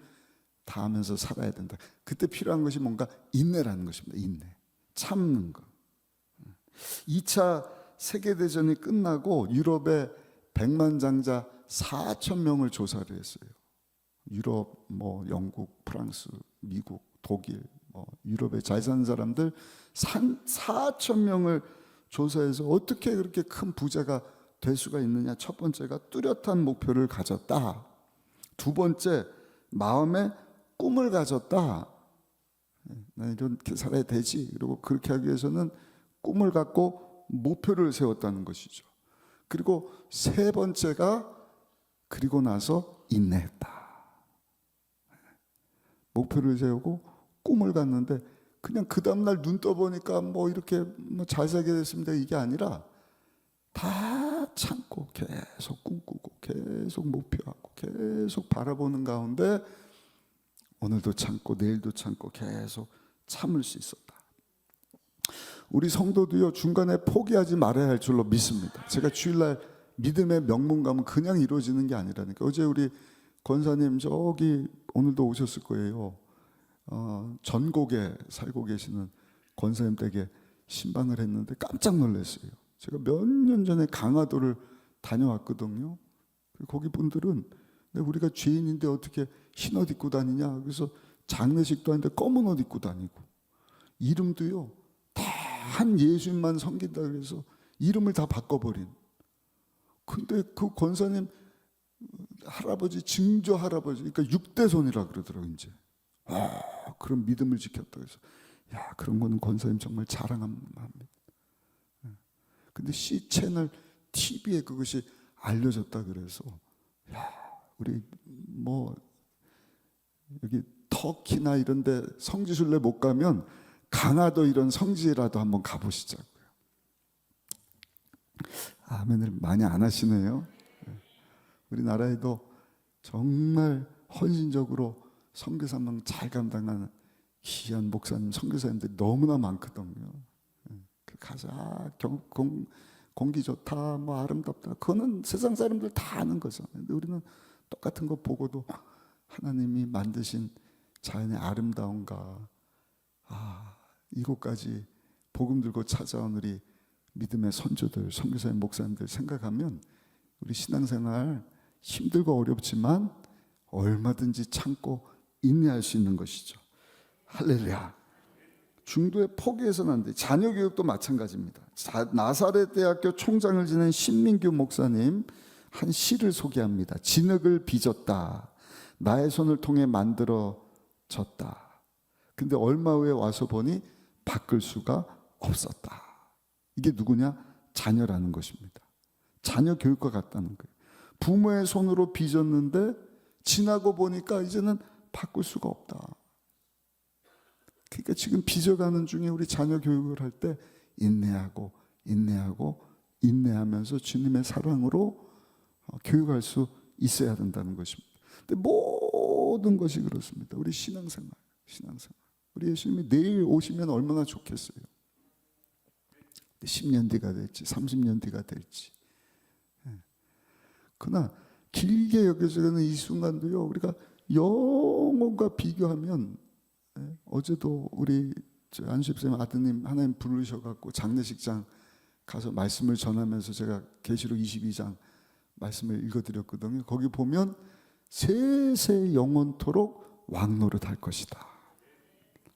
다하면서 살아야 된다. 그때 필요한 것이 뭔가 인내라는 것입니다. 인내, 참는 것. 2차 세계대전이 끝나고 유럽에 백만장자 4,000명을 조사를 했어요. 유럽, 영국, 프랑스, 미국, 독일, 유럽에 잘 사는 사람들 4,000명을 조사해서 어떻게 그렇게 큰 부자가 될 수가 있느냐. 첫 번째가 뚜렷한 목표를 가졌다. 두 번째, 마음에 꿈을 가졌다. 나 이렇게 살아야 되지. 그리고 그렇게 하기 위해서는 꿈을 갖고 목표를 세웠다는 것이죠. 그리고 세 번째가, 그리고 나서 인내했다. 목표를 세우고 꿈을 갖는데 그냥 그 다음날 눈 떠보니까 이렇게 잘 살게 됐습니다, 이게 아니라 다 참고 계속 꿈꾸고 계속 목표하고 계속 바라보는 가운데 오늘도 참고 내일도 참고 계속 참을 수 있었다. 우리 성도도요, 중간에 포기하지 말아야 할 줄로 믿습니다. 제가 주일날 믿음의 명문 가면 그냥 이루어지는 게 아니라니까. 어제 우리 권사님 저기 오늘도 오셨을 거예요. 전곡에 살고 계시는 권사님 댁에 신방을 했는데 깜짝 놀랐어요. 제가 몇 년 전에 강화도를 다녀왔거든요. 거기 분들은 우리가 죄인인데 어떻게 흰 옷 입고 다니냐. 그래서 장례식도 하는데 검은 옷 입고 다니고, 이름도요 다 한 예수님만 섬긴다 그래서 이름을 다 바꿔버린. 근데 그 권사님 할아버지, 증조 할아버지, 그러니까 6대손이라 그러더라고요. 이제 그런 믿음을 지켰다 그래서, 야, 그런 거는 권사님 정말 자랑합니다. 근데 C채널 TV에 그것이 알려졌다 그래서, 야, 우리 뭐 여기 터키나 이런 데 성지순례 못 가면 강화도 이런 성지라도 한번 가보시자고요. 아멘을 많이 안 하시네요. 우리나라에도 정말 헌신적으로 선교 사명 잘 감당하는 귀한 목사님, 선교사님들이 너무나 많거든요. 가자, 공기 좋다, 뭐 아름답다, 그거는 세상 사람들 다 아는 거죠. 근데 우리는 똑같은 거 보고도 하나님이 만드신 자연의 아름다움과 이곳까지 복음 들고 찾아온 우리 믿음의 선조들, 선교사님, 목사님들 생각하면 우리 신앙생활 힘들고 어렵지만 얼마든지 참고 인내할 수 있는 것이죠. 할렐루야. 중도에 포기해서는 안 돼. 자녀 교육도 마찬가지입니다. 나사렛 대학교 총장을 지낸 신민규 목사님 한 시를 소개합니다. 진흙을 빚었다. 나의 손을 통해 만들어졌다. 근데 얼마 후에 와서 보니 바꿀 수가 없었다. 이게 누구냐? 자녀라는 것입니다. 자녀 교육과 같다는 거예요. 부모의 손으로 빚었는데 지나고 보니까 이제는 바꿀 수가 없다. 그러니까 지금 빚어가는 중에 우리 자녀 교육을 할 때 인내하면서 주님의 사랑으로 교육할 수 있어야 된다는 것입니다. 근데 모든 것이 그렇습니다. 우리 신앙생활. 우리 예수님이 내일 오시면 얼마나 좋겠어요. 10년 뒤가 될지 30년 뒤가 될지. 그러나 길게 여겨지는 이 순간도요, 우리가 영혼과 비교하면, 어제도 우리 안수집사님 아드님 하나님 부르셔갖고 장례식장 가서 말씀을 전하면서 제가 계시록 22장 말씀을 읽어드렸거든요. 거기 보면 세세 영원토록 왕노릇 할 것이다.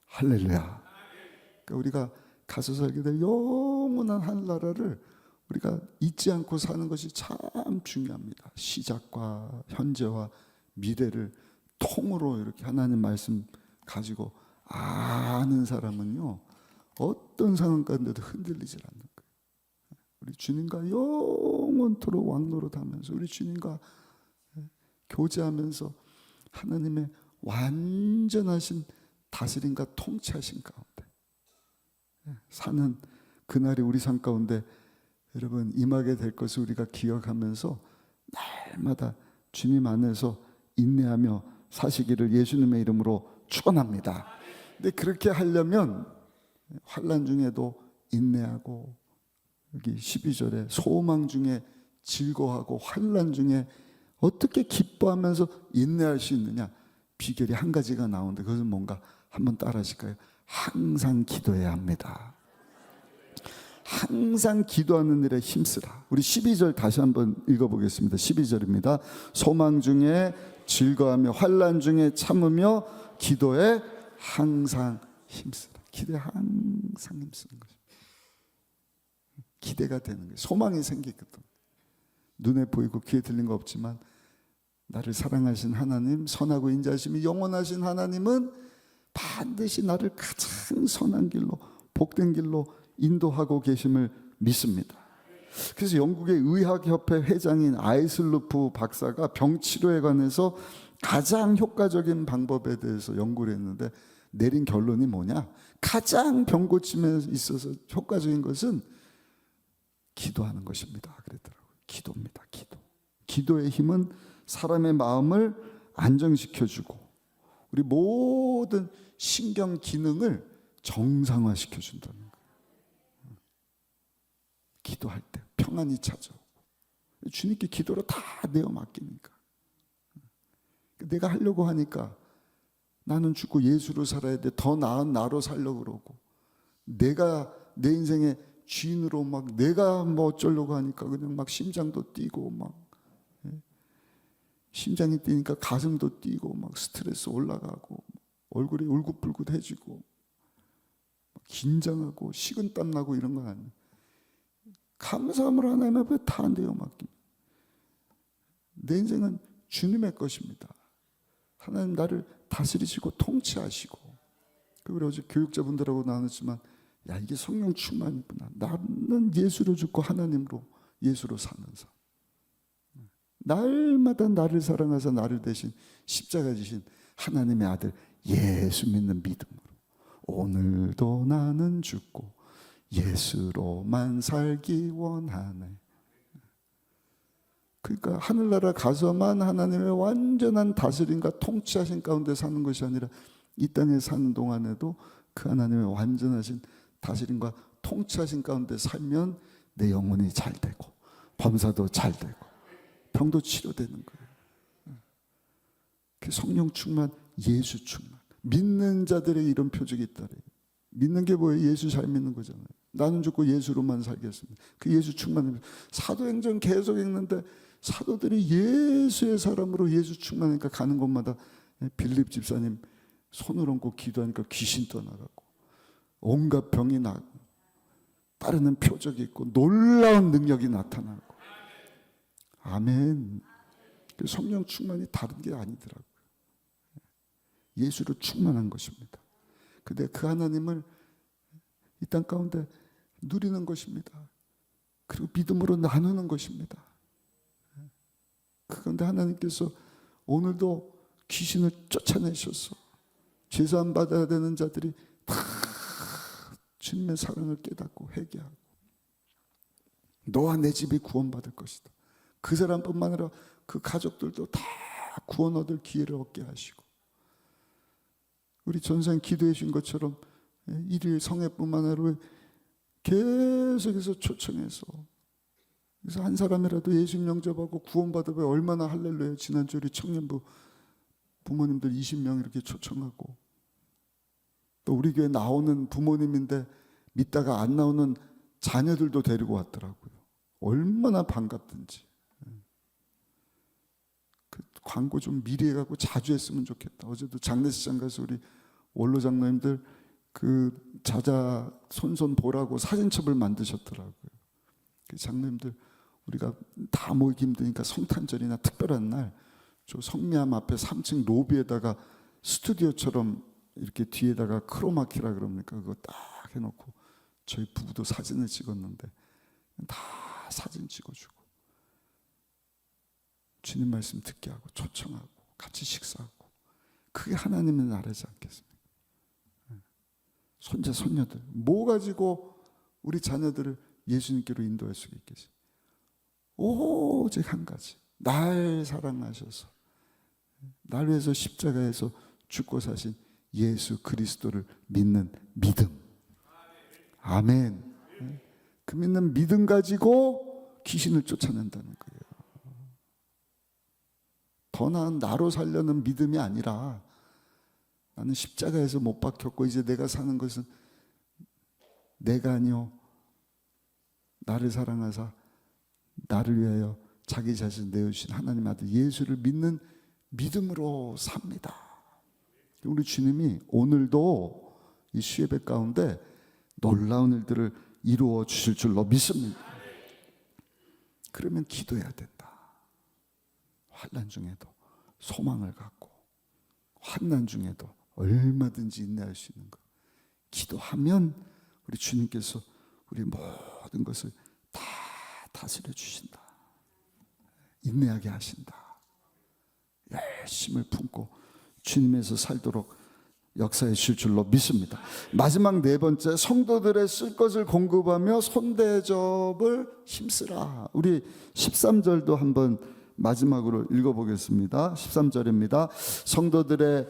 할렐루야. 그러니까 우리가 가서 살게 될 영원한 하늘나라를 우리가 잊지 않고 사는 것이 참 중요합니다. 시작과 현재와 미래를 통으로 이렇게 하나님 말씀 가지고 아는 사람은요, 어떤 상황 가운데도 흔들리질 않는 거예요. 우리 주님과 영원토록 왕노릇하면서 우리 주님과 교제하면서 하나님의 완전하신 다스림과 통치하신 가운데 사는 그날이 우리 삶 가운데 여러분 임하게 될 것을 우리가 기억하면서 날마다 주님 안에서 인내하며 사시기를 예수님의 이름으로 축원합니다. 근데 그렇게 하려면 환난 중에도 인내하고, 여기 12절에 소망 중에 즐거워하고 환난 중에 어떻게 기뻐하면서 인내할 수 있느냐, 비결이 한 가지가 나오는데 그것은 뭔가 한번 따라 하실까요? 항상 기도해야 합니다. 항상 기도하는 일에 힘쓰라. 우리 12절 다시 한번 읽어보겠습니다. 12절입니다. 소망 중에 즐거워하며 환난 중에 참으며 기도에 항상 힘쓰라. 기도에 항상 힘쓰는 거죠. 기대가 되는 거예요. 소망이 생기거든. 눈에 보이고 귀에 들린 거 없지만 나를 사랑하신 하나님, 선하고 인자하심이 영원하신 하나님은 반드시 나를 가장 선한 길로, 복된 길로 인도하고 계심을 믿습니다. 그래서 영국의 의학협회 회장인 아이슬루프 박사가 병치료에 관해서 가장 효과적인 방법에 대해서 연구를 했는데 내린 결론이 뭐냐? 가장 병 고침에 있어서 효과적인 것은 기도하는 것입니다. 그랬더라고요. 기도입니다. 기도의 힘은 사람의 마음을 안정시켜주고 우리 모든 신경 기능을 정상화시켜 준다는 거예요. 기도할 때 평안이 찾아오고, 주님께 기도로 다 내어 맡기니까. 내가 하려고 하니까 나는 죽고 예수로 살아야 돼, 더 나은 나로 살려고 그러고, 내가 내 인생의 주인으로 막 내가 뭐 어쩌려고 하니까 그냥 막 심장도 뛰고, 막 심장이 뛰니까 가슴도 뛰고, 막 스트레스 올라가고, 얼굴이 울긋불긋해지고, 긴장하고 식은땀 나고 이런 건 아니에요. 감사함으로 하나님 앞에 다 내어 맡깁니다. 내 인생은 주님의 것입니다. 하나님 나를 다스리시고 통치하시고. 그리고 어제 교육자분들하고 나눴지만, 야, 이게 성령 충만이구나. 나는 예수로 죽고 하나님으로, 예수로 사는 삶. 날마다 나를 사랑하사 나를 대신 십자가 지신 하나님의 아들 예수 믿는 믿음으로 오늘도 나는 죽고 예수로만 살기 원하네. 그러니까 하늘나라 가서만 하나님의 완전한 다스림과 통치하신 가운데 사는 것이 아니라, 이 땅에 사는 동안에도 그 하나님의 완전하신 다스림과 통치하신 가운데 살면 내 영혼이 잘 되고, 범사도 잘 되고, 병도 치료되는 거예요. 그 성령 충만, 예수 충만. 믿는 자들의 이런 표적이 있다래. 믿는 게 뭐예요? 예수 잘 믿는 거잖아요. 나는 죽고 예수로만 살겠습니다. 그 예수 충만을 사도행전 계속 읽는데, 사도들이 예수의 사람으로 예수 충만하니까 가는 곳마다 빌립 집사님 손을 얹고 기도하니까 귀신 떠나가고, 온갖 병이 나고, 따르는 표적이 있고, 놀라운 능력이 나타나고. 아멘. 성령 충만이 다른 게 아니더라고요. 예수로 충만한 것입니다. 근데 그 하나님을 이 땅 가운데 누리는 것입니다. 그리고 믿음으로 나누는 것입니다. 그런데 하나님께서 오늘도 귀신을 쫓아내셔서 제사함 받아야 되는 자들이 다 주님의 사랑을 깨닫고 회개하고, 너와 내 집이 구원받을 것이다. 그 사람뿐만 아니라 그 가족들도 다 구원 얻을 기회를 얻게 하시고, 우리 전생 기도해 주신 것처럼 일일 성회뿐만 아니라 계속해서 초청해서, 그래서 한 사람이라도 예수님 영접하고 구원받으면 얼마나 할렐루야. 지난주 우리 청년부 부모님들 20명 이렇게 초청하고, 또 우리 교회 나오는 부모님인데 믿다가 안 나오는 자녀들도 데리고 왔더라고요. 얼마나 반갑든지. 그 광고 좀 미리 해갖고 자주 했으면 좋겠다. 어제도 장례식장 가서 우리 원로 장로님들 그 자자 손손 보라고 사진첩을 만드셨더라고요. 그 장로님들 우리가 다 모이기 힘드니까 성탄절이나 특별한 날 저 성미암 앞에 3층 로비에다가 스튜디오처럼 이렇게 뒤에다가 크로마키라 그럽니까? 그거 딱 해놓고 저희 부부도 사진을 찍었는데 다 사진 찍어주고 주님 말씀 듣게 하고 초청하고 같이 식사하고, 그게 하나님의 나라지 않겠습니까? 손자 손녀들 뭐 가지고 우리 자녀들을 예수님께로 인도할 수 있겠어요? 오직 한 가지, 날 사랑하셔서 날 위해서 십자가에서 죽고 사신 예수 그리스도를 믿는 믿음. 아멘. 그 믿는 믿음 가지고 귀신을 쫓아낸다는 거예요. 더 나은 나로 살려는 믿음이 아니라, 나는 십자가에서 못 박혔고 이제 내가 사는 것은 내가 아니요 나를 사랑하사 나를 위하여 자기 자신을 내어주신 하나님 아들 예수를 믿는 믿음으로 삽니다. 우리 주님이 오늘도 이 수예배 가운데 놀라운 일들을 이루어 주실 줄로 믿습니다. 그러면 기도해야 된다. 환난 중에도 소망을 갖고, 환난 중에도 얼마든지 인내할 수 있는 것. 기도하면 우리 주님께서 우리 모든 것을 다 다스려 주신다. 인내하게 하신다. 열심을 품고 주님에서 살도록 역사해 주실 줄로 믿습니다. 마지막 네 번째, 성도들의 쓸 것을 공급하며 손대접을 힘쓰라. 우리 13절도 한번 마지막으로 읽어보겠습니다. 13절입니다. 성도들의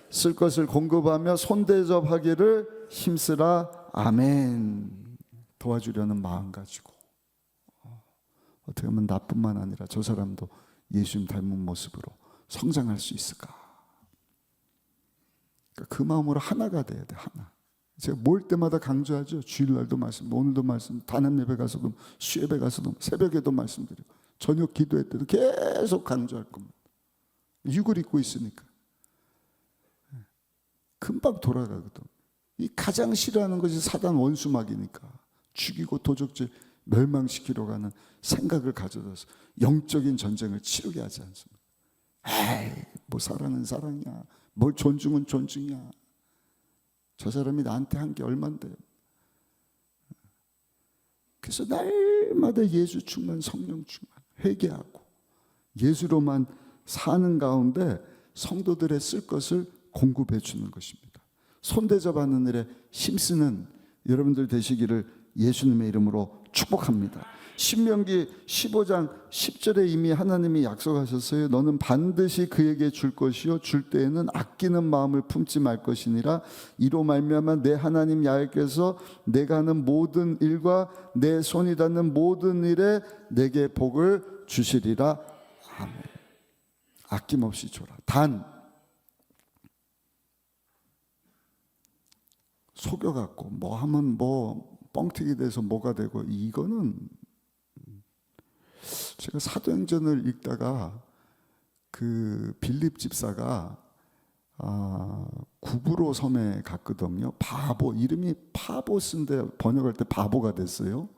쓸 것을 공급하며 손대접하기를 힘쓰라. 아멘. 도와주려는 마음 가지고 어떻게 하면 나뿐만 아니라 저 사람도 예수님 닮은 모습으로 성장할 수 있을까? 그러니까 그 마음으로 하나가 돼야 돼. 하나. 제가 모일 때마다 강조하죠. 주일날도 말씀, 오늘도 말씀, 단합 예배 가서도, 수예배 가서도, 새벽에도 말씀드리고, 저녁 기도회 때도 계속 강조할 겁니다. 육을 입고 있으니까 금방 돌아가거든. 이 가장 싫어하는 것이 사단 원수막이니까 죽이고 도적질 멸망시키려고 하는 생각을 가져다서 영적인 전쟁을 치르게 하지 않습니다. 에이, 뭐 사랑은 사랑이야, 뭘 존중은 존중이야. 저 사람이 나한테 한 게 얼만데. 그래서 날마다 예수 충만, 성령 충만, 회개하고 예수로만 사는 가운데 성도들의 쓸 것을 공급해 주는 것입니다. 손대접하는 일에 힘쓰는 여러분들 되시기를 예수님의 이름으로 축복합니다. 신명기 15장 10절에 이미 하나님이 약속하셨어요. 너는 반드시 그에게 줄 것이요 줄 때에는 아끼는 마음을 품지 말 것이니라. 이로 말미암아 내 하나님 야훼께서 내가 하는 모든 일과 내 손이 닿는 모든 일에 내게 복을 주시리라. 아멘. 아낌없이 줘라. 단 속여갖고 뭐 하면 뭐 뻥튀기 돼서 뭐가 되고, 이거는 제가 사도행전을 읽다가 그 빌립 집사가 구브로 섬에 갔거든요. 바보, 이름이 파보스인데 번역할 때 바보가 됐어요.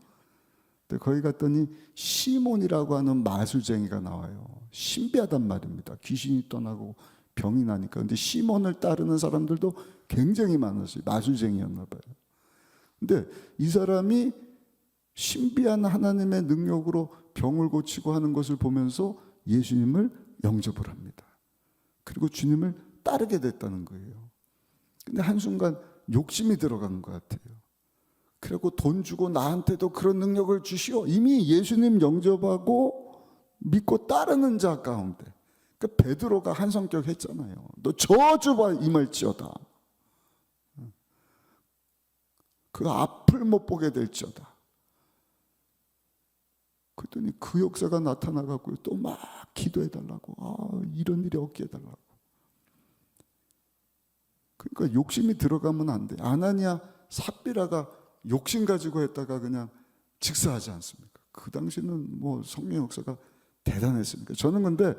근데 거기 갔더니 시몬이라고 하는 마술쟁이가 나와요. 신비하단 말입니다. 귀신이 떠나고 병이 나니까. 근데 시몬을 따르는 사람들도 굉장히 많았어요. 마술쟁이였나 봐요. 근데 이 사람이 신비한 하나님의 능력으로 병을 고치고 하는 것을 보면서 예수님을 영접을 합니다. 그리고 주님을 따르게 됐다는 거예요. 근데 한순간 욕심이 들어간 것 같아요. 그리고 돈 주고 나한테도 그런 능력을 주시오. 이미 예수님 영접하고 믿고 따르는 자 가운데, 그러니까 베드로가 한 성격 했잖아요. 너 저주가 임할지어다. 그 앞을 못 보게 될지어다. 그랬더니 그 역사가 나타나갖고 또 막 기도해달라고. 이런 일이 없게 해달라고. 그러니까 욕심이 들어가면 안 돼. 아나니아 삽비라가 욕심 가지고 했다가 그냥 직사하지 않습니까? 그 당시는 뭐 성령 역사가 대단했습니까? 저는 근데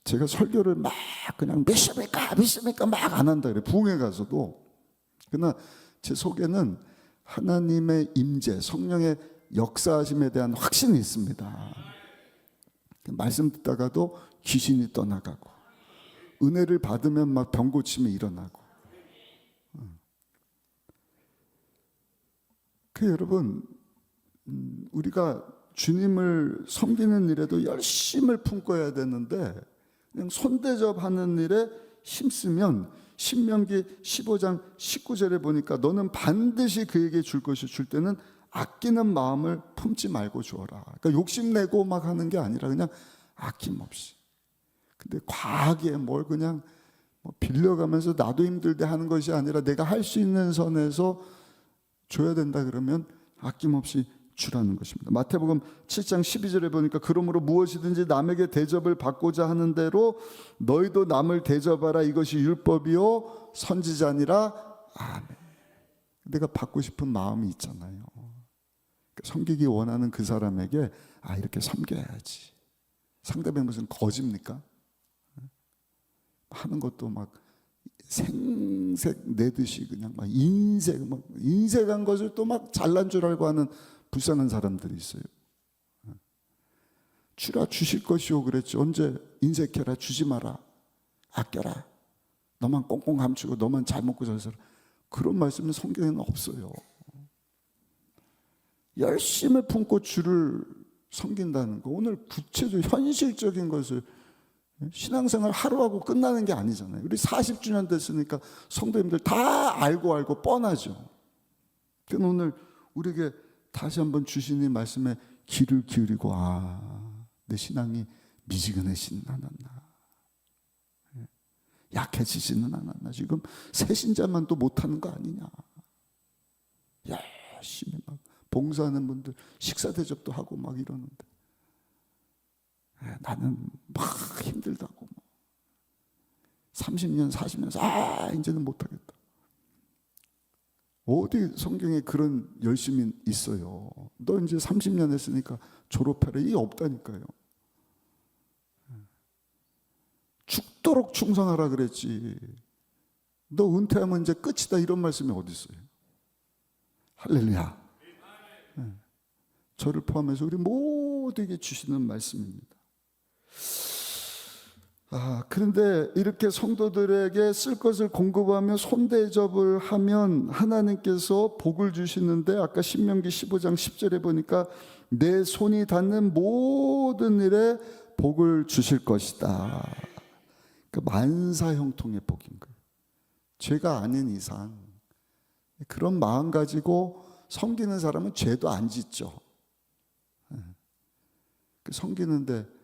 제가 설교를 막 그냥 믿습니까 막 안 한다 그래. 부흥회 가서도. 그러나 제 속에는 하나님의 임재, 성령의 역사하심에 대한 확신이 있습니다. 말씀 듣다가도 귀신이 떠나가고, 은혜를 받으면 막 병 고침이 일어나고. 그 여러분, 우리가 주님을 섬기는 일에도 열심을 품고 해야 되는데, 그냥 손대접하는 일에 힘쓰면 신명기 15장 19절에 보니까 너는 반드시 그에게 줄 것이 줄 때는 아끼는 마음을 품지 말고 주어라. 그러니까 욕심내고 막 하는 게 아니라 그냥 아낌없이. 근데 과하게 뭘 그냥 뭐 빌려가면서 나도 힘들대 하는 것이 아니라 내가 할 수 있는 선에서 줘야 된다 그러면 아낌없이 주라는 것입니다. 마태복음 7장 12절에 보니까 그러므로 무엇이든지 남에게 대접을 받고자 하는 대로 너희도 남을 대접하라. 이것이 율법이요 선지자니라. 아멘. 내가 받고 싶은 마음이 있잖아요. 섬기기 원하는 그 사람에게 이렇게 섬겨야지. 상대방이 무슨 거짓입니까? 하는 것도 막 생색 내듯이 그냥 막 인색한 것을 또 막 잘난 줄 알고 하는 불쌍한 사람들이 있어요. 주라 주실 것이오 그랬지. 언제 인색해라 주지 마라. 아껴라. 너만 꽁꽁 감추고 너만 잘 먹고 잘 살아. 그런 말씀은 성경에는 없어요. 열심을 품고 주를 섬긴다는 거, 오늘 구체적으로 현실적인 것을, 신앙생활 하루하고 끝나는 게 아니잖아요. 우리 40주년 됐으니까 성도님들 다 알고 뻔하죠. 그럼 오늘 우리에게 다시 한번 주시는 말씀에 귀를 기울이고 내 신앙이 미지근해 신나났나. 약해지지는 않았나? 지금 새신자만도 못하는 거 아니냐? 열심히 막 봉사하는 분들 식사 대접도 하고 막 이러는데 나는 막 힘들다고 30년 40년 이제는 못하겠다. 어디 성경에 그런 열심이 있어요? 너 이제 30년 했으니까 졸업해라. 이게 없다니까요. 죽도록 충성하라 그랬지. 너 은퇴하면 이제 끝이다 이런 말씀이 어디 있어요? 할렐루야. 저를 포함해서 우리 모두에게 주시는 말씀입니다. 그런데 이렇게 성도들에게 쓸 것을 공급하며 손대접을 하면 하나님께서 복을 주시는데, 아까 신명기 15장 10절에 보니까 내 손이 닿는 모든 일에 복을 주실 것이다. 그러니까 만사형통의 복인 거예요. 죄가 아닌 이상 그런 마음 가지고 섬기는 사람은 죄도 안 짓죠. 섬기는데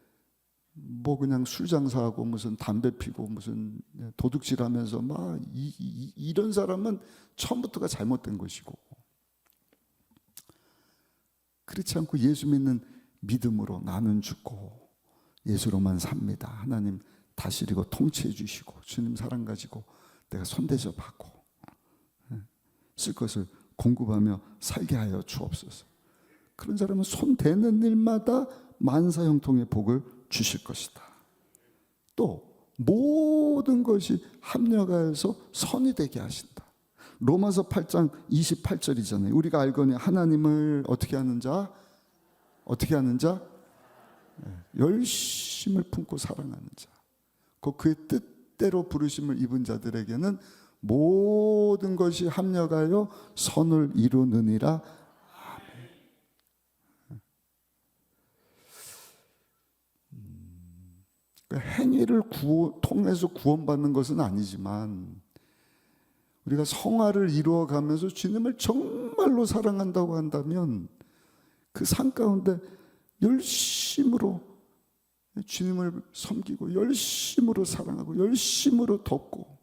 뭐 그냥 술 장사하고 무슨 담배 피고 무슨 도둑질하면서 막 이런 사람은 처음부터가 잘못된 것이고, 그렇지 않고 예수 믿는 믿음으로 나는 죽고 예수로만 삽니다. 하나님 다스리고 통치해 주시고 주님 사랑 가지고 내가 손대접하고 쓸 것을 공급하며 살게 하여 주옵소서. 그런 사람은 손 대는 일마다 만사형통의 복을 주실 것이다. 또 모든 것이 합력하여서 선이 되게 하신다. 로마서 8장 28절이잖아요. 우리가 알거니 하나님을 어떻게 하는 자? 열심을 품고 사랑하는 자. 그의 뜻대로 부르심을 입은 자들에게는 모든 것이 합력하여 선을 이루느니라. 행위를 통해서 구원받는 것은 아니지만 우리가 성화를 이루어가면서 주님을 정말로 사랑한다고 한다면 그 삶 가운데 열심으로 주님을 섬기고 열심으로 사랑하고 열심으로 돕고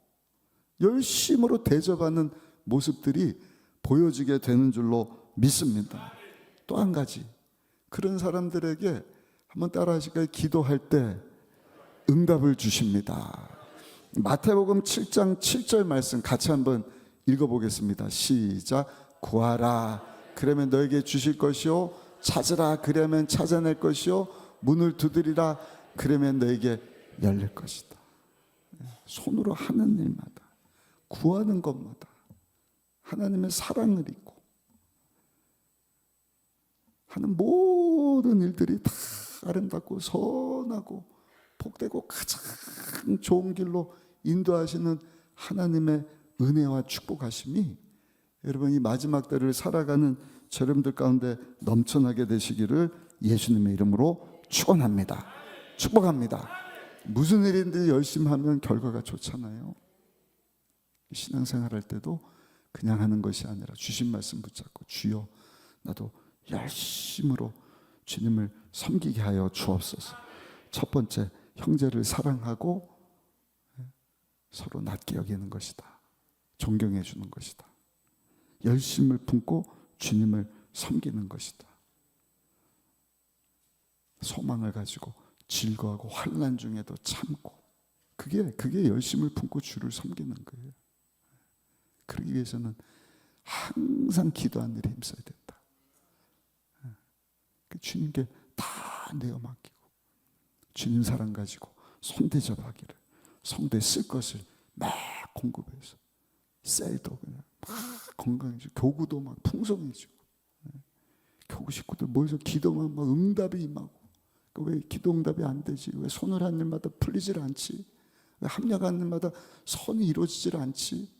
열심으로 대접하는 모습들이 보여지게 되는 줄로 믿습니다. 또 한 가지, 그런 사람들에게 한번 따라 하실까요? 기도할 때 응답을 주십니다. 마태복음 7장 7절 말씀 같이 한번 읽어보겠습니다. 시작. 구하라 그러면 너에게 주실 것이요, 찾으라 그러면 찾아낼 것이요, 문을 두드리라 그러면 너에게 열릴 것이다. 손으로 하는 일마다, 구하는 것마다 하나님의 사랑을 잊고 하는 모든 일들이 다 아름답고 선하고 복되고 가장 좋은 길로 인도하시는 하나님의 은혜와 축복하심이 여러분 이 마지막 때를 살아가는 여러분들 가운데 넘쳐나게 되시기를 예수님의 이름으로 축원합니다. 축복합니다. 무슨 일인지 열심히 하면 결과가 좋잖아요. 신앙생활 할 때도 그냥 하는 것이 아니라 주신 말씀 붙잡고 주여 나도 열심으로 주님을 섬기게 하여 주옵소서. 첫 번째, 형제를 사랑하고 서로 낮게 여기는 것이다. 존경해 주는 것이다. 열심을 품고 주님을 섬기는 것이다. 소망을 가지고 즐거워하고 환난 중에도 참고, 그게 열심을 품고 주를 섬기는 거예요. 그러기 위해서는 항상 기도하는 일에 힘써야 된다. 주님께 다 내어 맡기고 주님 사랑 가지고 손대접하기를, 성도에 쓸 것을 막 공급해서 셀도 그냥 막 건강해지고 교구도 막 풍성해지고, 교구 식구들 모여서 기도만 막 응답이 임하고, 왜 기도 응답이 안 되지? 왜 손을 하는 일마다 풀리질 않지? 왜 합력하는 일마다 선이 이루어지질 않지?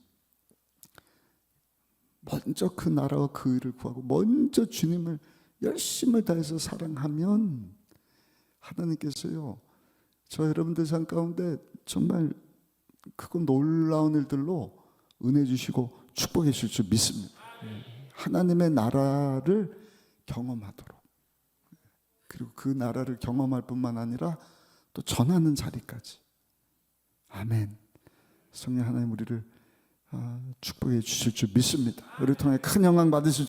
먼저 그 나라와 그 의를 구하고 먼저 주님을 열심을 다해서 사랑하면 하나님께서요 저 여러분들 삶 가운데 정말 크고 놀라운 일들로 은혜 주시고 축복해 주실 줄 믿습니다. 하나님의 나라를 경험하도록, 그리고 그 나라를 경험할 뿐만 아니라 또 전하는 자리까지. 아멘. 성령 하나님 우리를 축복해 주실 줄 믿습니다. 우리 통해 큰 영광 받으실